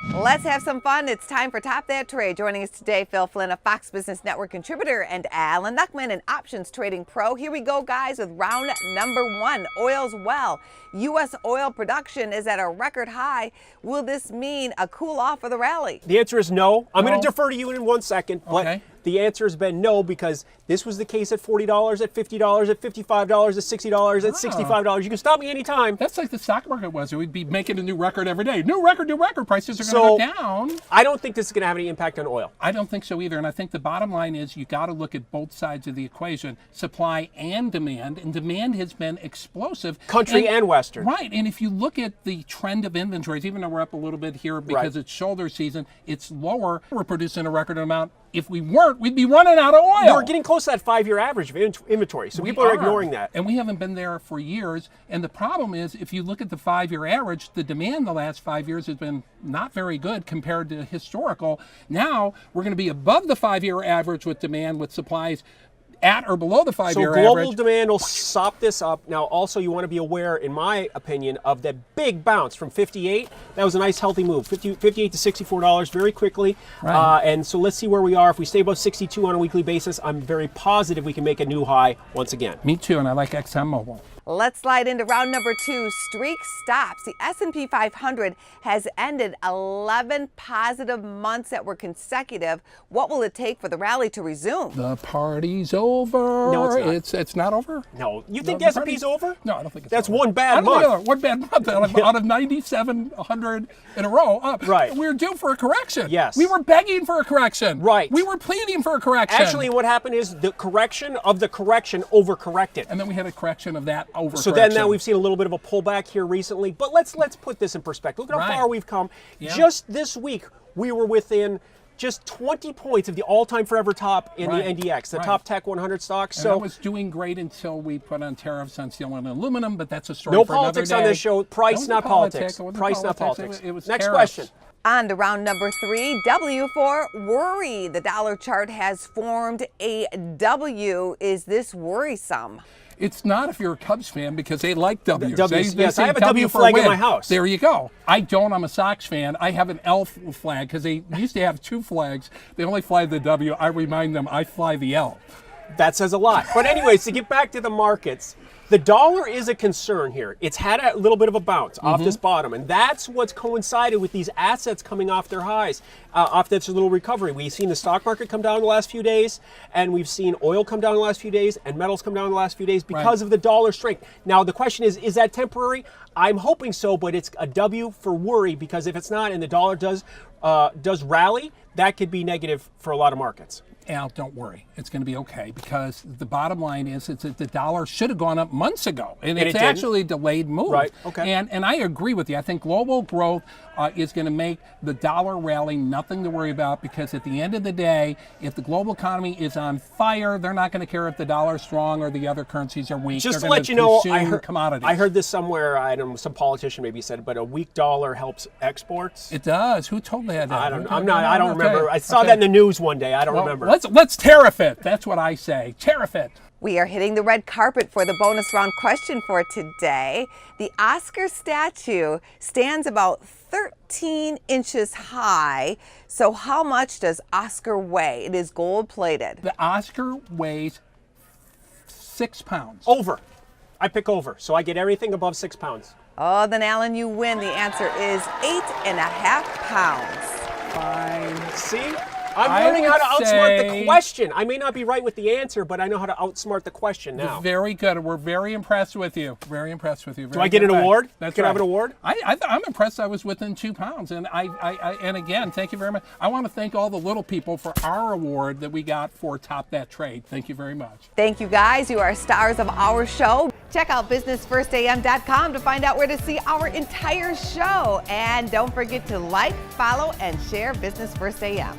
Let's have some fun. It's time for Top That Trade. Joining us today, Phil Flynn, a Fox Business Network contributor, and Alan Nuckman, an options trading pro. Here we go, guys, with round number one. Oil's well. U.S. oil production is at a record high. Will this mean a cool off for the rally? The answer is no. I'm going to defer to you in 1 second. But okay. The answer has been no, because this was the case at $40, at $50, at $55, at $60, at $65. You can stop me anytime. That's like the stock market was. We'd be making a new record every day. New record, new record. Prices are going to go down. I don't think this is going to have any impact on oil. I don't think so either. And I think the bottom line is you got to look at both sides of the equation, supply and demand. And demand has been explosive. Country and Western. Right. And if you look at the trend of inventories, even though we're up a little bit here because it's shoulder season, it's lower. We're producing a record amount. If we weren't, we'd be running out of oil. We're getting close to that 5-year average of inventory, so people are ignoring that. And we haven't been there for years. And the problem is, if you look at the 5-year average, the demand the last 5 years has been not very good compared to historical. Now, we're going to be above the 5-year average with demand, with supplies at or below the 5-year average. So global demand will sop this up. Now, also, you want to be aware, in my opinion, of that big bounce from 58. That was a nice, healthy move. 58 to $64 very quickly. Right. And so let's see where we are. If we stay above 62 on a weekly basis, I'm very positive we can make a new high once again. Me too, and I like ExxonMobil. Let's slide into round number two. Streak stops. The S&P 500 has ended 11 positive months that were consecutive. What will it take for the rally to resume? The party's over. No, it's not. It's not over? No. You think the S&P's over? No, I don't think it's That's over. one bad month. One bad month out of 9,700 in a row up. Right. We were due for a correction. Yes. We were begging for a correction. Right. We were pleading for a correction. Actually, what happened is the correction of the correction overcorrected. And then we had a correction of that overcorrection. So then now we've seen a little bit of a pullback here recently. But let's put this in perspective. Look at how far we've come. Yeah. Just this week, we were within just 20 points of the all-time forever top in the NDX, the top tech 100 stocks. And so that was doing great until we put on tariffs on steel and aluminum, but that's a story no for another politics day. on this show. Price, not politics. Price, not politics. It was Next tariffs. question. On to round number three, W for worry. The dollar chart has formed a W. Is this worrisome? It's not if you're a Cubs fan, because they like W's. W's, They yes, say I have a W W for flag in win. my house. There you go. I don't. I'm a Sox fan. I have an L flag because they used to have two flags. They only fly the W. I remind them I fly the L. That says a lot. But anyways, to get back to the markets, the dollar is a concern here. It's had a little bit of a bounce off this bottom, and that's what's coincided with these assets coming off their highs, off this little recovery. We've seen the stock market come down the last few days, and we've seen oil come down the last few days, and metals come down the last few days because of the dollar strength. Now, the question is that temporary? I'm hoping so, but it's a W for worry, because if it's not and the dollar does rally, that could be negative for a lot of markets. Al, don't worry. It's going to be okay, because the bottom line is that the dollar should have gone up months ago, and it's actually a delayed move. Right. Okay. And I agree with you. I think global growth is going to make the dollar rally nothing to worry about, because at the end of the day, if the global economy is on fire, they're not going to care if the dollar is strong or the other currencies are weak. Just they're to let you know, commodities. I heard this somewhere. I don't know, some politician maybe said, but a weak dollar helps exports. It does. Who told that? I don't know. I don't remember. I saw that in the news one day. I don't remember. Let's tariff it. That's what I say. Tariff it. We are hitting the red carpet for the bonus round question for today. The Oscar statue stands about 13 inches high. So how much does Oscar weigh? It is gold plated. The Oscar weighs 6 pounds. Over. I pick over. So I get everything above 6 pounds. Oh, then Alan, you win. The answer is 8.5 pounds. Fine. See? I'm learning how to outsmart the question. I may not be right with the answer, but I know how to outsmart the question now. Very good. We're very impressed with you. Very impressed with you. Do I get an award? Can I have an award? I'm impressed. I was within 2 pounds, and and again, thank you very much. I want to thank all the little people for our award that we got for Top That Trade. Thank you very much. Thank you, guys. You are stars of our show. Check out businessfirstam.com to find out where to see our entire show, and don't forget to like, follow, and share Business First AM.